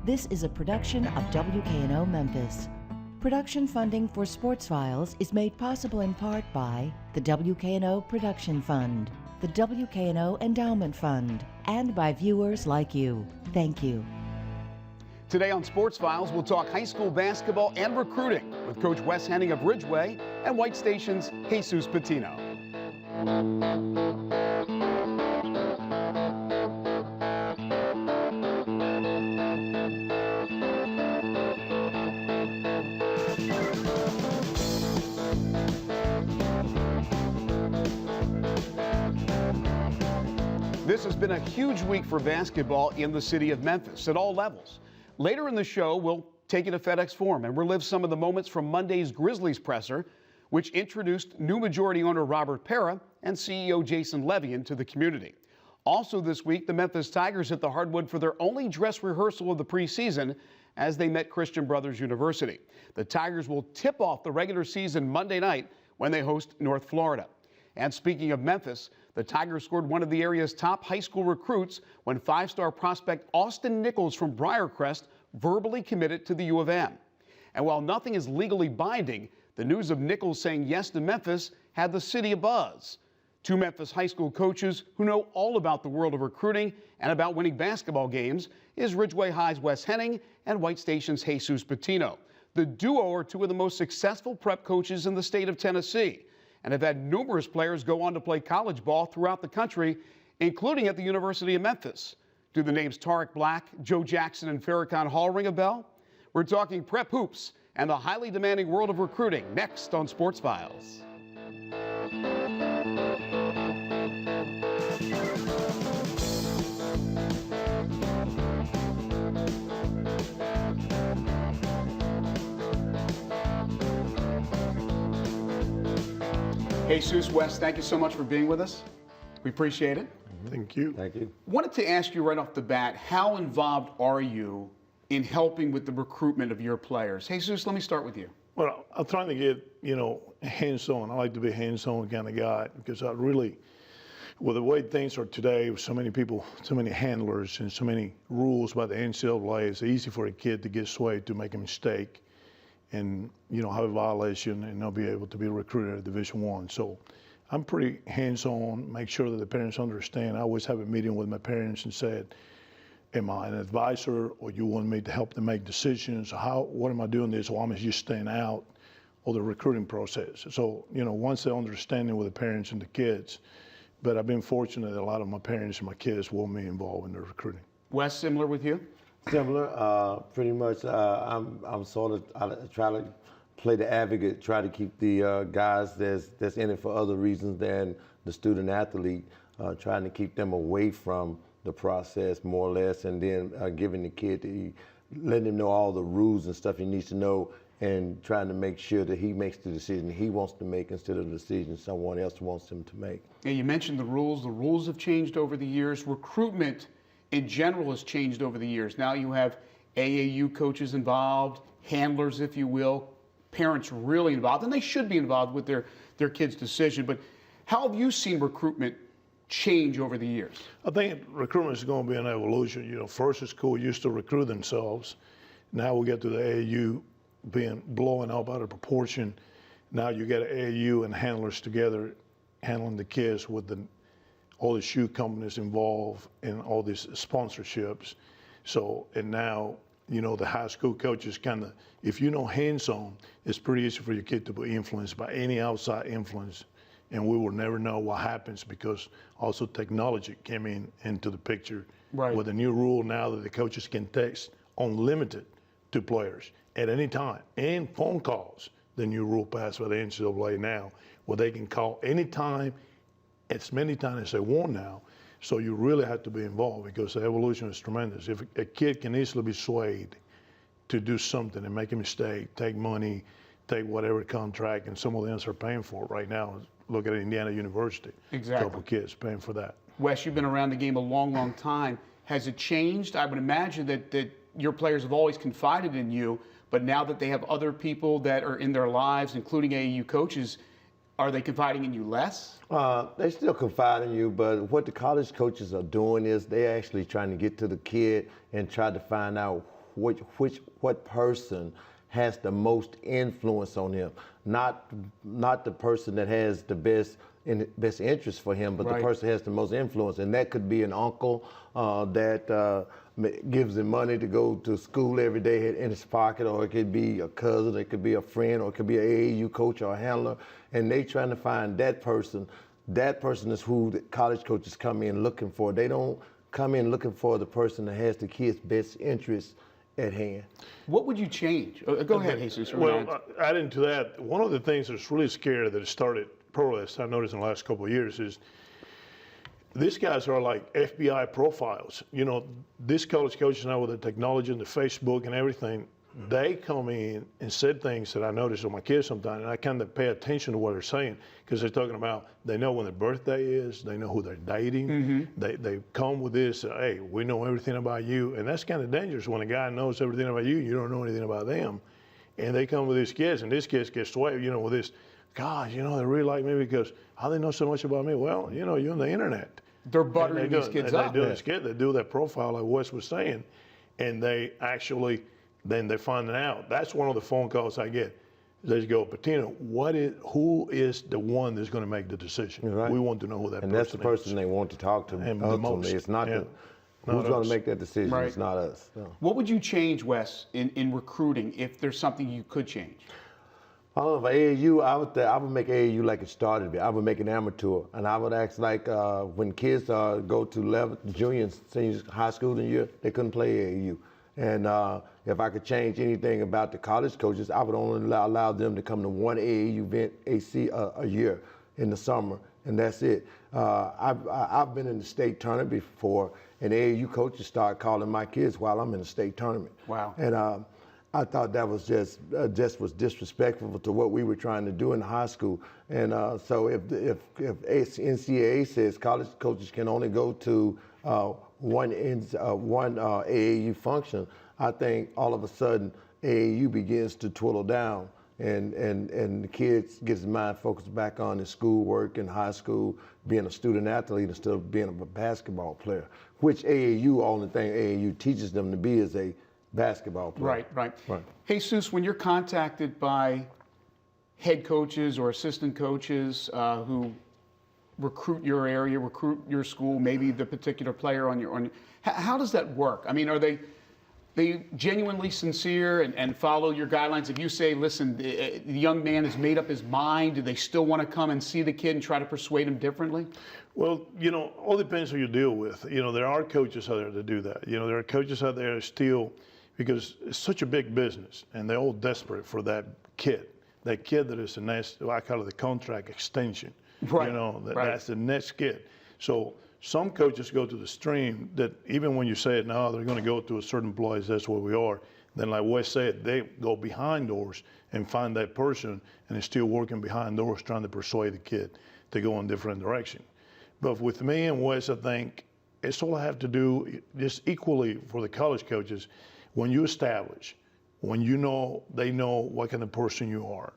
This is a production of WKNO Memphis. Production funding for Sports Files is made possible in part by the WKNO Production Fund, the WKNO Endowment Fund, and by viewers like you. Thank you. Today on Sports Files, we'll talk high school basketball and recruiting with Coach Wes Henning of Ridgeway and White Station's Jesus Patino. This has been a huge week for basketball in the city of Memphis at all levels. Later in the show, we'll take you to FedEx Forum and relive some of the moments from Monday's Grizzlies presser, which introduced new majority owner Robert Pera and CEO Jason Levien to the community. Also this week, the Memphis Tigers hit the hardwood for their only dress rehearsal of the preseason as they met Christian Brothers University. The Tigers will tip off the regular season Monday night when they host North Florida. And speaking of Memphis, the Tigers scored one of the area's top high school recruits when five-star prospect Austin Nichols from Briarcrest verbally committed to the U of M. And while nothing is legally binding, the news of Nichols saying yes to Memphis had the city abuzz. Two Memphis high school coaches who know all about the world of recruiting and about winning basketball games is Ridgeway High's Wes Henning and White Station's Jesus Patino. The duo are two of the most successful prep coaches in the state of Tennessee, and have had numerous players go on to play college ball throughout the country, including at the University of Memphis. Do the names Tarek Black, Joe Jackson, and Farrakhan Hall ring a bell? We're talking prep hoops and the highly demanding world of recruiting next on Sports Files. Jesus, Wes, thank you so much for being with us. We appreciate it. Thank you. Thank you. Wanted to ask you right off the bat, how involved are you in helping with the recruitment of your players? Jesus, let me start with you. Well, I'm trying to get, hands-on. I like to be a hands-on kind of guy because I really, with the way things are today, with so many people, so many handlers, and so many rules by the NCAA, it's easy for a kid to get swayed to make a mistake and have a violation and not be able to be recruited at Division I. So I'm pretty hands-on, make sure that the parents understand. I always have a meeting with my parents and said, am I an advisor or you want me to help them make decisions? What am I doing this, or am I just staying out of the recruiting process? So, once they're understanding with the parents and the kids, but I've been fortunate that a lot of my parents and my kids want me involved in the recruiting. Wes, similar with you? Similar, pretty much. I'm sort of, I try to play the advocate, try to keep the guys that's in it for other reasons than the student athlete, trying to keep them away from the process more or less, and then giving the kid, letting him know all the rules and stuff he needs to know, and trying to make sure that he makes the decision he wants to make instead of the decision someone else wants him to make. Yeah, you mentioned the rules. The rules have changed over the years. Recruitment in general has changed over the years. Now you have AAU coaches involved, handlers, if you will, parents really involved, and they should be involved with their kids' decision. But how have you seen recruitment change over the years? I think recruitment is going to be an evolution. First school used to recruit themselves. Now we get to the AAU being blowing up out of proportion. Now you get AAU and handlers together handling the kids with all the shoe companies involved and all these sponsorships. So, and now, the high school coaches if hands-on, it's pretty easy for your kid to be influenced by any outside influence. And we will never know what happens because also technology came into the picture. Right. With a new rule now that the coaches can text unlimited to players at any time, and phone calls. The new rule passed by the NCAA now, where they can call anytime, as many times as they want now. So you really have to be involved because the evolution is tremendous. If a kid can easily be swayed to do something and make a mistake, take money, take whatever contract, and some of them are paying for it right now. Look at Indiana University. Exactly. A couple kids paying for that. Wes, you've been around the game a long, long time. Has it changed? I would imagine that your players have always confided in you, but now that they have other people that are in their lives, including AAU coaches, are they confiding in you less? They still confide in you, but what the college coaches are doing is they're actually trying to get to the kid and try to find out what person has the most influence on him, not the person that has the best interest for him, but the person that has the most influence, and that could be an uncle that gives him money to go to school every day in his pocket, or it could be a cousin, it could be a friend, or it could be an AAU coach or a handler, and they trying to find that person. That person is who the college coaches come in looking for. They don't come in looking for the person that has the kid's best interest at hand. What would you change? Go ahead, Jesus. Well, adding to that, one of the things that's really scary that has started pro-less, I noticed in the last couple of years, is these guys are like FBI profiles. You know, these college coaches now with the technology and the Facebook and everything, they come in and said things that I notice with my kids sometimes, and I kind of pay attention to what they're saying, because they're talking about, they know when their birthday is, they know who they're dating, they come with this, hey, we know everything about you, and that's kind of dangerous when a guy knows everything about you, you don't know anything about them, and they come with these kids, and these kids get swayed, you know, with this, gosh, you know, they really like me because how they know so much about me? Well, you know, you're on the internet. They're buttering these kids up. They do that profile like Wes was saying, and they actually, then they find it out. That's one of the phone calls I get. They go, Patino, who is the one that's going to make the decision? Right. We want to know who that person is. And that's the person they want to talk to. And ultimately, it's not who's going to make that decision. Right. It's not us. No. What would you change, Wes, in recruiting if there's something you could change? I don't know, for AAU, I would make AAU like it started. I would make an amateur, and I would act like when kids go to junior and senior high school in a year, they couldn't play AAU. And if I could change anything about the college coaches, I would only allow them to come to one AAU event a year in the summer, and that's it. I've been in the state tournament before, and AAU coaches start calling my kids while I'm in the state tournament. Wow. And I thought that was just was disrespectful to what we were trying to do in high school. And so if NCAA says college coaches can only go to one AAU function, I think all of a sudden AAU begins to twiddle down, and the kids get his mind focused back on his schoolwork in high school, being a student athlete instead of being a basketball player, which only thing AAU teaches them to be is a basketball player. Right. Jesus, when you're contacted by head coaches or assistant coaches who recruit your area, recruit your school, maybe the particular player on your, how does that work? I mean, are they genuinely sincere and follow your guidelines? If you say, listen, the young man has made up his mind, do they still want to come and see the kid and try to persuade him differently? Well, you know, all depends who you deal with. You know, there are coaches out there that do that. You know, there are coaches out there that still, because it's such a big business, and they're all desperate for that kid that is the next, I call it the contract extension. Right. You know, that's the next kid. So some coaches go to the extreme that even when you say it now, they're going to go to a certain place, that's where we are. Then like Wes said, they go behind doors and find that person, and they're still working behind doors trying to persuade the kid to go in a different direction. But with me and Wes, I think it's all I have to do just equally for the college coaches. When you establish, when you know, they know what kind of person you are,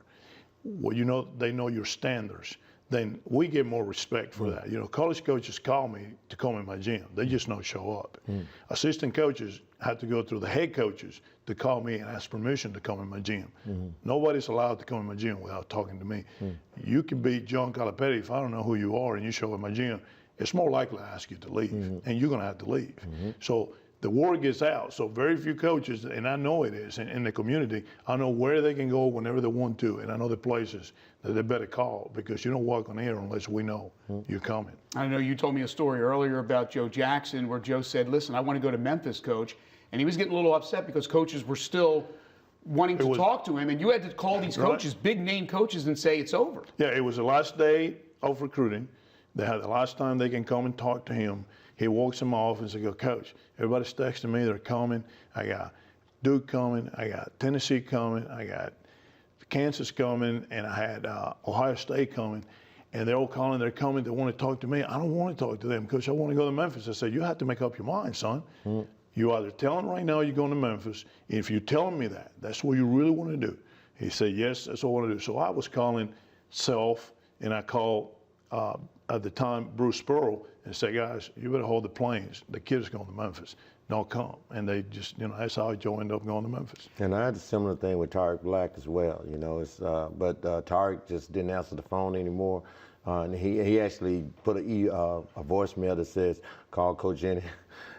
when you know, they know your standards, then we get more respect for that. You know, college coaches call me to come in my gym. They just don't show up. Assistant coaches have to go through the head coaches to call me and ask permission to come in my gym. Nobody's allowed to come in my gym without talking to me. You can be John Calipari. If I don't know who you are and you show up in my gym, it's more likely I ask you to leave, and you're going to have to leave. So the word gets out. So very few coaches, and I know it is in the community, I know where they can go whenever they want to, and I know the places that they better call, because you don't walk on air unless we know you're coming. I know you told me a story earlier about Joe Jackson where Joe said, listen, I want to go to Memphis, coach. And he was getting a little upset because coaches were still wanting to talk to him, and you had to call these coaches, big name coaches, and say it's over. Yeah, it was the last day of recruiting. They had the last time they can come and talk to him. He walks in my office and goes, Coach, everybody's texting me, they're coming. I got Duke coming, I got Tennessee coming, I got Kansas coming, and I had Ohio State coming. And they're all calling, they're coming, they want to talk to me. I don't want to talk to them, Coach, I want to go to Memphis. I said, you have to make up your mind, son. You either tell them right now you're going to Memphis. If you're telling me that, that's what you really want to do. He said, yes, that's what I want to do. So I was calling Self, and I called, at the time, Bruce Pearl, and said, guys, you better hold the planes. The kid's going to Memphis. don't come. And they just, that's how Joe ended up going to Memphis. And I had a similar thing with Tariq Black as well, but Tariq just didn't answer the phone anymore. And he actually put a voicemail that says, call Coach Henning.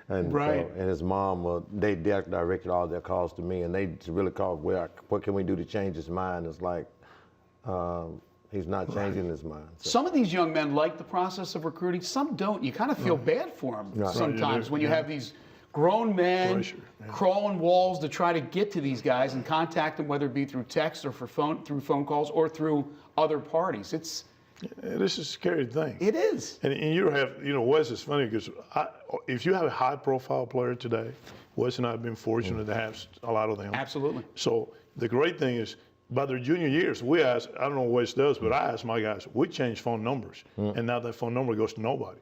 And, right. And his mom, they directed all their calls to me, and they really called, what can we do to change his mind? It's like, he's not changing his mind. So. Some of these young men like the process of recruiting. Some don't. You kind of feel bad for them sometimes when you have these grown men crawling walls to try to get to these guys and contact them, whether it be through text or through phone calls or through other parties. This is a scary thing. It is. And you have, Wes is funny because if you have a high-profile player today, Wes and I have been fortunate to have a lot of them. Absolutely. So the great thing is, by their junior years, we ask, I don't know what Wes does, but I ask my guys, we change phone numbers. And now that phone number goes to nobody.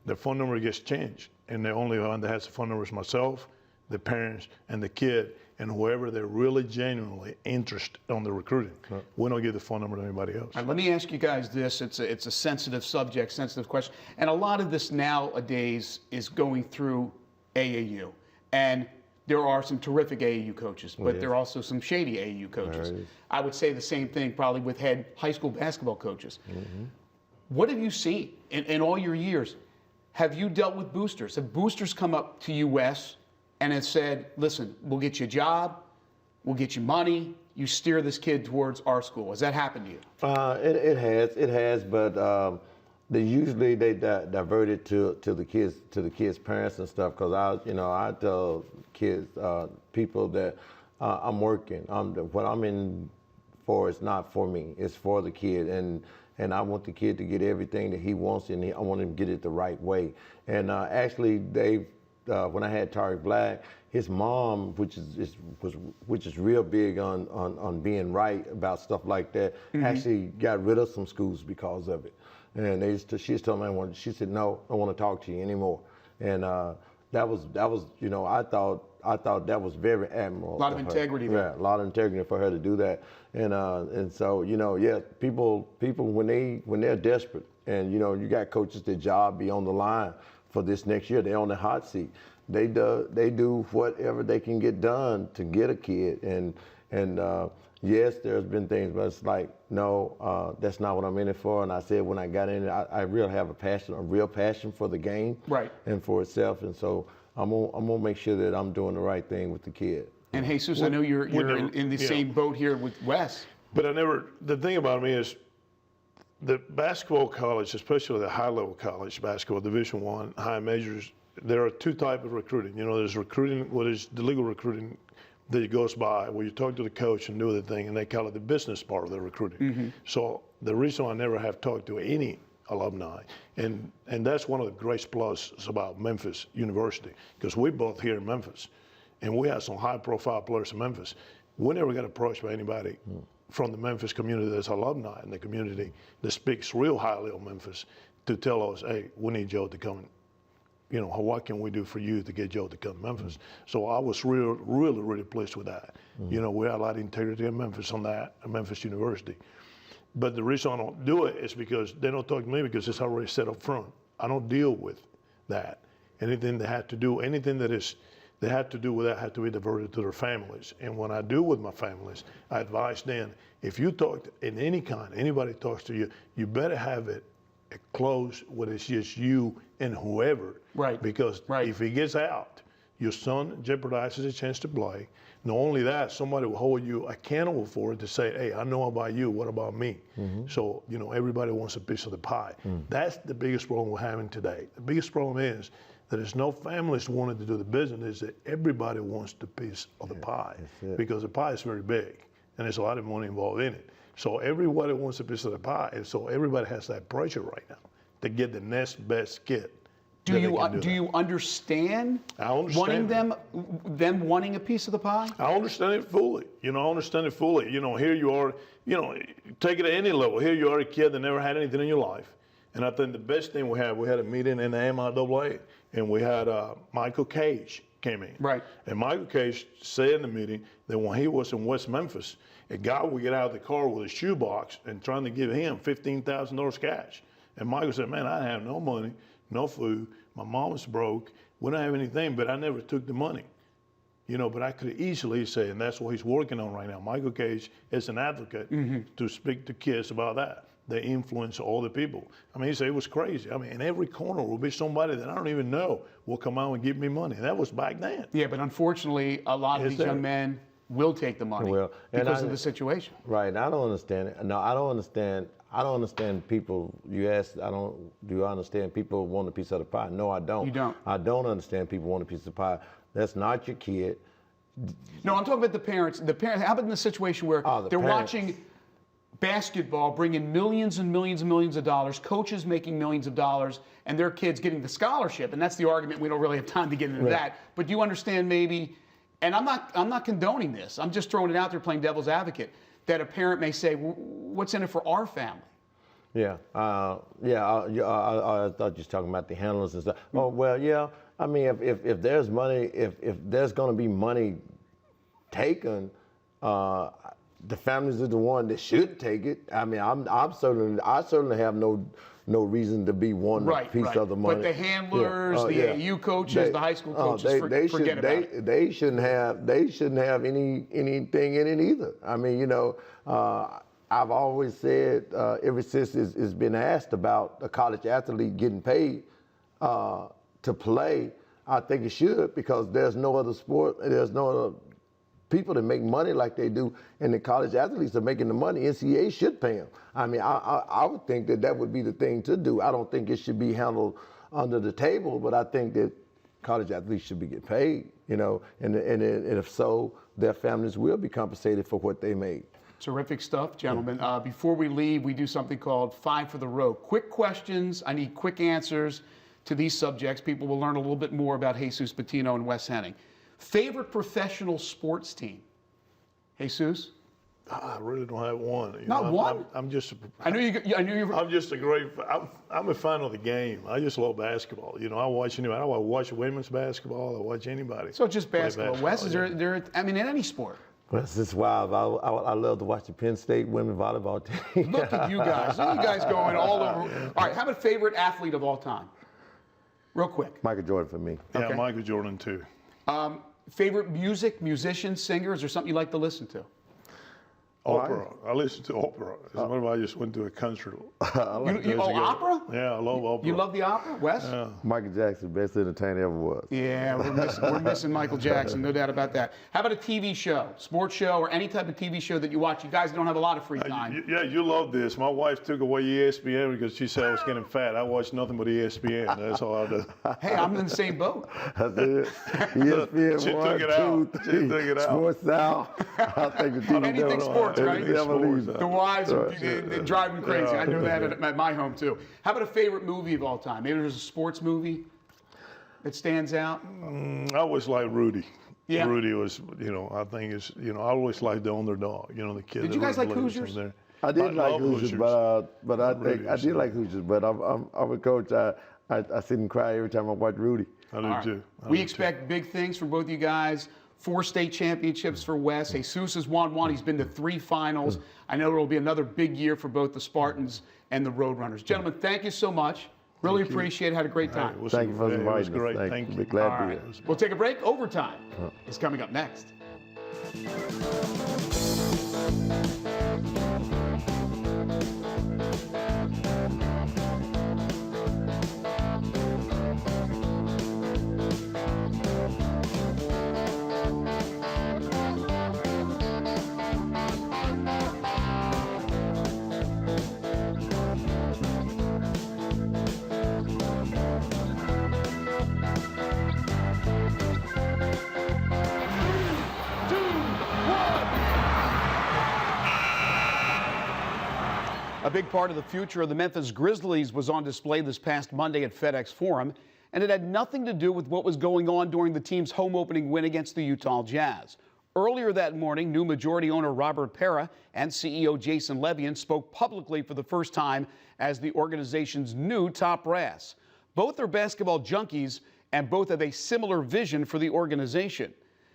The phone number gets changed. And the only one that has the phone number is myself, the parents, and the kid, and whoever they're really genuinely interested on the recruiting. We don't give the phone number to anybody else. Let me ask you guys this. It's a sensitive subject, sensitive question. And a lot of this nowadays is going through AAU. And there are some terrific AAU coaches, but there are also some shady AAU coaches. I would say the same thing probably with head high school basketball coaches. What have you seen in all your years? Have you dealt with boosters? Have boosters come up to you, Wes, and have said, listen, we'll get you a job, we'll get you money, you steer this kid towards our school? Has that happened to you? It has, but they usually divert it to the kids' parents and stuff. Because I tell kids, people that I'm working. What I'm in for is not for me. It's for the kid, and I want the kid to get everything that he wants, and I want him to get it the right way. And actually, when I had Tariq Black, his mom, which is real big on being right about stuff like that, actually got rid of some schools because of it. And she told me, she said, no, I don't want to talk to you anymore. And that was I thought that was very admirable. A lot of integrity there. Yeah, a lot of integrity for her to do that. And so people when they're desperate, and you got coaches that job be on the line for this next year, they're on the hot seat. They do whatever they can get done to get a kid. And yes, there's been things, but it's like, no, that's not what I'm in it for. And I said when I got in it, I really have a real passion for the game, and for itself. And so I'm gonna make sure that I'm doing the right thing with the kid. And Jesus, I know you're in the same boat here with Wes. But the thing about me is, the basketball college, especially the high-level college basketball, Division I, high majors, there are two types of recruiting. There's recruiting, what is the legal recruiting that goes by, where you talk to the coach and do the thing, and they call it the business part of the recruiting. So the reason I never have talked to any alumni, and that's one of the great pluses about Memphis University, because we're both here in Memphis, and we have some high-profile players in Memphis. We never got approached by anybody from the Memphis community that's alumni in the community that speaks real highly of Memphis to tell us, hey, we need Joe to come. What can we do for you to get Joe to come to Memphis? So I was really pleased with that. We had a lot of integrity in Memphis on that, at Memphis University. But the reason I don't do it is because they don't talk to me, because it's already set up front. I don't deal with that. Anything they had to do, anything they had to do with that had to be diverted to their families. And when I do with my families, I advise them, if you talk in any kind, anybody talks to you, you better have it close when it's just you and whoever. Right. Because if he gets out, your son jeopardizes a chance to play. Not only that, somebody will hold you accountable for it to say, hey, I know about you, what about me? So, everybody wants a piece of the pie. That's the biggest problem we're having today. The biggest problem is that there's no families wanting to do the business, is that everybody wants the piece of the pie, because the pie is very big and there's a lot of money involved in it. So everybody wants a piece of the pie, and so everybody has that pressure right now to get the next best kid. Do you understand? I understand wanting them wanting a piece of the pie? I understand it fully. I understand it fully. Here you are. Take it at any level. Here you are, a kid that never had anything in your life, and I think the best thing we had a meeting in the MIAA, and we had Michael Cage came in. Right. And Michael Cage said in the meeting that when he was in West Memphis, a guy would get out of the car with a shoebox and trying to give him $15,000 cash. And Michael said, man, I have no money, no food. My mom's broke. We don't have anything, but I never took the money. You know, but I could easily say, and that's what he's working on right now. Michael Cage is an advocate to speak to kids about that. They influence all the people. I mean, he said it was crazy. I mean, in every corner will be somebody that I don't even know will come out and give me money. That was back then. Yeah, but unfortunately, a lot of these young men will take the money because of the situation. Right, and I don't understand it. No, I don't understand people. You asked, do I understand people want a piece of the pie? No, I don't. You don't? I don't understand people want a piece of the pie. That's not your kid. No, I'm talking about the parents. The parents. How about in the situation where they're watching basketball bring in millions and millions and millions of dollars, coaches making millions of dollars, and their kids getting the scholarship? And that's the argument. We don't really have time to get into that. But do you understand maybe? And I'm not condoning this. I'm just throwing it out there, playing devil's advocate, that a parent may say, "What's in it for our family?" Yeah, I thought you were talking about the handlers and stuff. Oh well, yeah. I mean, if there's money, if there's going to be money taken, the families are the one that should take it. I mean, I certainly have no reason to be one piece of the money. But the handlers, the AAU coaches, the high school coaches, forget about it. They shouldn't have anything in it either. I mean, you know, I've always said ever since it's been asked about a college athlete getting paid to play, I think it should, because there's no other sport, there's no other people that make money like they do, and the college athletes are making the money. NCAA should pay them. I mean, I would think that would be the thing to do. I don't think it should be handled under the table, but I think that college athletes should be getting paid, you know, and if so, their families will be compensated for what they made. Terrific stuff, gentlemen. Before we leave, we do something called Five for the Road. Quick questions. I need quick answers to these subjects. People will learn a little bit more about Jesus Patino and Wes Henning. Favorite professional sports team? Jesus? I really don't have one. Not one? I'm just. I knew you. I'm just a great. I'm a fan of the game. I just love basketball. You know, I watch anybody. I watch women's basketball. I watch anybody. So just basketball. Wes, is there? I mean, in any sport. Well, this is wild. I love to watch the Penn State women volleyball team. Look at you guys. Look at you guys going all over. All right, how about favorite athlete of all time? Real quick. Michael Jordan for me. Yeah, Okay. Michael Jordan too. Favorite musician, singer? Is there something you like to listen to? Opera. I listen to opera. As a matter of fact, I just went to a concert. Opera? Yeah, I love opera. You love the opera, Wes? Yeah. Michael Jackson, best entertainer ever was. Yeah, we're missing Michael Jackson, no doubt about that. How about a TV show, sports show, or any type of TV show that you watch? You guys don't have a lot of free time. Yeah, you love this. My wife took away ESPN because she said I was getting fat. I watch nothing but ESPN. That's all I do. Hey, I'm in the same boat. That's it. ESPN She 1, took it 2, out. 3. She took it out. Sports Now. I think the TV Anything sports, right? Anything sports. The wives are driving crazy. Yeah. I know that at my home, too. How about a favorite movie of all time? Maybe there's a sports movie that stands out? I always liked Rudy. Yeah. Rudy was, you know, I think is, you know, I always liked the underdog. You know, the kid. Did you guys like Hoosiers? I did like Hoosiers, but I think Rudy I did like Hoosiers. But I'm a coach. I sit and cry every time I watch Rudy. I do too. We expect big things from both you guys. 4 state championships for Wes. Jesus has won 1. He's been to 3 finals. I know there will be another big year for both the Spartans and the Roadrunners. Gentlemen, thank you so much. Really appreciate it. Had a great time. Thank you for inviting us. It was great. Thank you. you. Be glad All to right. be here. We'll take a break. Overtime is coming up next. A big part of the future of the Memphis Grizzlies was on display this past Monday at FedEx Forum, and it had nothing to do with what was going on during the team's home opening win against the Utah Jazz. Earlier that morning, new majority owner Robert Pera and CEO Jason Levien spoke publicly for the first time as the organization's new top brass. Both are basketball junkies, and both have a similar vision for the organization.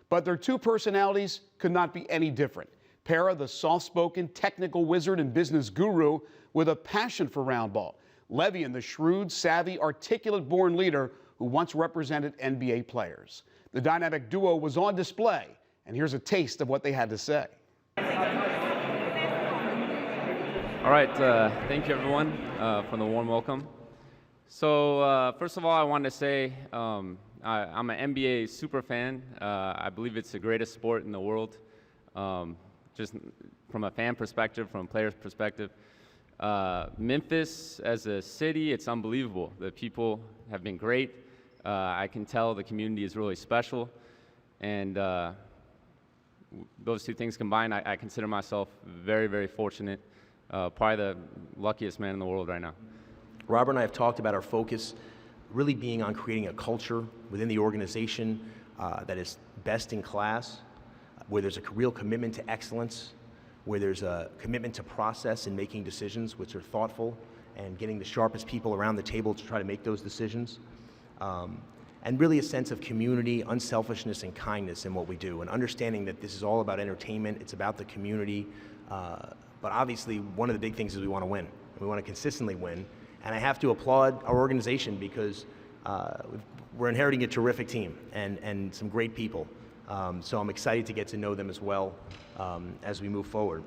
But their two personalities could not be any different. Pera, the soft-spoken, technical wizard and business guru with a passion for round ball. Levien, the shrewd, savvy, articulate-born leader who once represented NBA players. The dynamic duo was on display, and here's a taste of what they had to say. All right, thank you everyone for the warm welcome. So first of all, I wanted to say I'm an NBA super fan. I believe it's the greatest sport in the world, just from a fan perspective, from a player's perspective. Memphis as a city, it's unbelievable. The people have been great. I can tell the community is really special, and those two things combined, I consider myself very, very fortunate. Probably the luckiest man in the world right now. Robert and I have talked about our focus really being on creating a culture within the organization that is best in class, where there's a real commitment to excellence, where there's a commitment to process and making decisions which are thoughtful and getting the sharpest people around the table to try to make those decisions. And really a sense of community, unselfishness, and kindness in what we do, and understanding that this is all about entertainment, it's about the community, but obviously one of the big things is we want to win. We want to consistently win, and I have to applaud our organization because we're inheriting a terrific team and some great people. So I'm excited to get to know them as well as we move forward.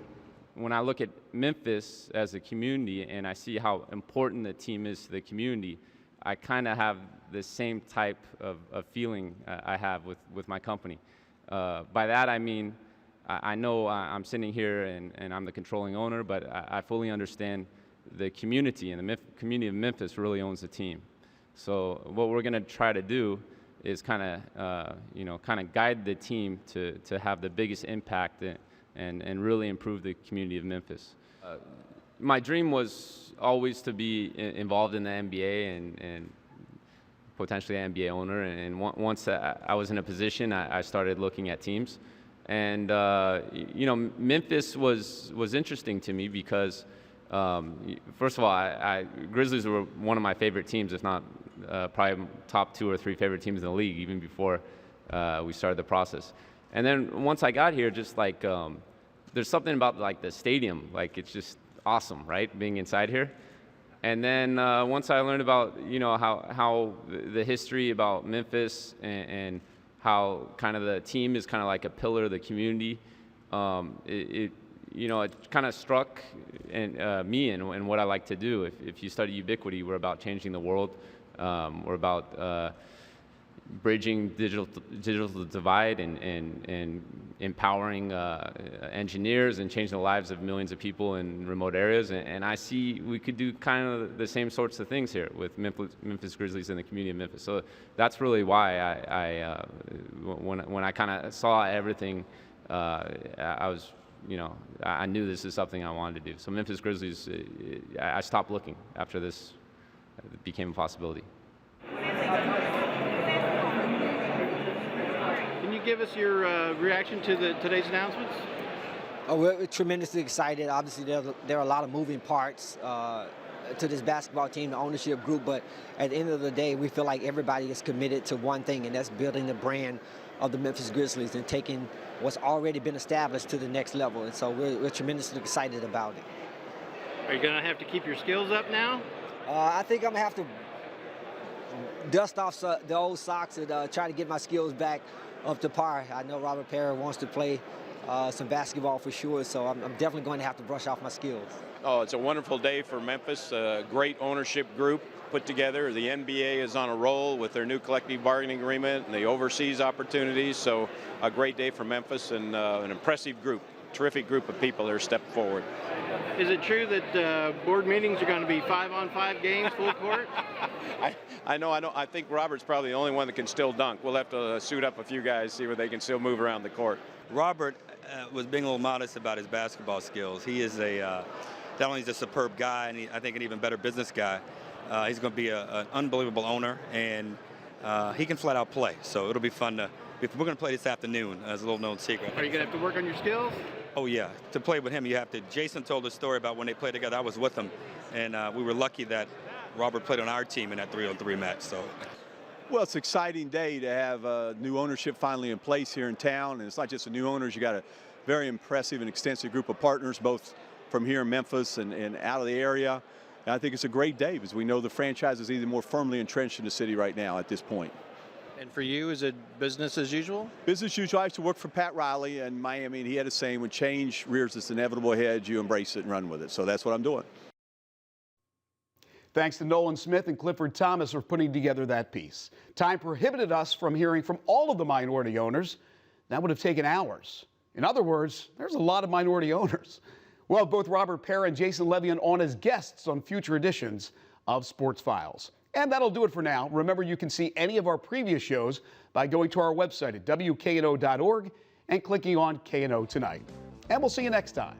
When I look at Memphis as a community and I see how important the team is to the community, I kind of have the same type of feeling I have with my company. By that I mean, I know I'm sitting here and I'm the controlling owner, but I fully understand the community, and the community of Memphis really owns the team. So what we're going to try to do is kind of guide the team to have the biggest impact and really improve the community of Memphis. My dream was always to be involved in the NBA and potentially an NBA owner. And once I was in a position, I started looking at teams. And Memphis was interesting to me because, first of all, Grizzlies were one of my favorite teams, if not probably top 2 or 3 favorite teams in the league, even before we started the process. And then once I got here, just like there's something about like the stadium, like it's just awesome, right? Being inside here. And then once I learned about how the history about Memphis and how kind of the team is kind of like a pillar of the community, it kind of struck me and what I like to do. If you study ubiquity, we're about changing the world. We're about bridging digital divide and empowering engineers and changing the lives of millions of people in remote areas. And I see we could do kind of the same sorts of things here with Memphis Grizzlies and the community of Memphis. So that's really why when I kind of saw everything, I was, I knew this is something I wanted to do. So Memphis Grizzlies, I stopped looking after this became a possibility. Can you give us your reaction to today's announcements? Oh, we're tremendously excited. Obviously, there are a lot of moving parts to this basketball team, the ownership group, but at the end of the day, we feel like everybody is committed to one thing, and that's building the brand of the Memphis Grizzlies and taking what's already been established to the next level. And so we're tremendously excited about it. Are you going to have to keep your skills up now? I think I'm going to have to dust off the old socks and try to get my skills back up to par. I know Robert Perry wants to play some basketball for sure, so I'm definitely going to have to brush off my skills. Oh, it's a wonderful day for Memphis. A great ownership group put together. The NBA is on a roll with their new collective bargaining agreement and the overseas opportunities. So a great day for Memphis and an impressive group, terrific group of people that are stepping forward. Is it true that board meetings are going to be 5-on-5 games, full court? I think Robert's probably the only one that can still dunk. We'll have to suit up a few guys, see where they can still move around the court. Robert was being a little modest about his basketball skills. He is not only is a superb guy, and I think an even better business guy, he's going to be an unbelievable owner, and he can flat out play. So it'll be fun we're going to play this afternoon as a little known secret. Are you going to have to work on your skills? Oh yeah, to play with him you have to. Jason told a story about when they played together. I was with him, and we were lucky that Robert played on our team in that 3-on-3 match. So. Well, it's an exciting day to have new ownership finally in place here in town, and it's not just the new owners. You got a very impressive and extensive group of partners, both from here in Memphis and out of the area. And I think it's a great day because we know the franchise is even more firmly entrenched in the city right now at this point. And for you, is it business as usual? Business as usual. I used to work for Pat Riley in Miami, and he had a saying, when change rears its inevitable head, you embrace it and run with it. So that's what I'm doing. Thanks to Nolan Smith and Clifford Thomas for putting together that piece. Time prohibited us from hearing from all of the minority owners. That would have taken hours. In other words, there's a lot of minority owners. We'll have both Robert Parra and Jason Levien on as guests on future editions of Sports Files. And that'll do it for now. Remember, you can see any of our previous shows by going to our website at WKNO.org and clicking on KNO Tonight. And we'll see you next time.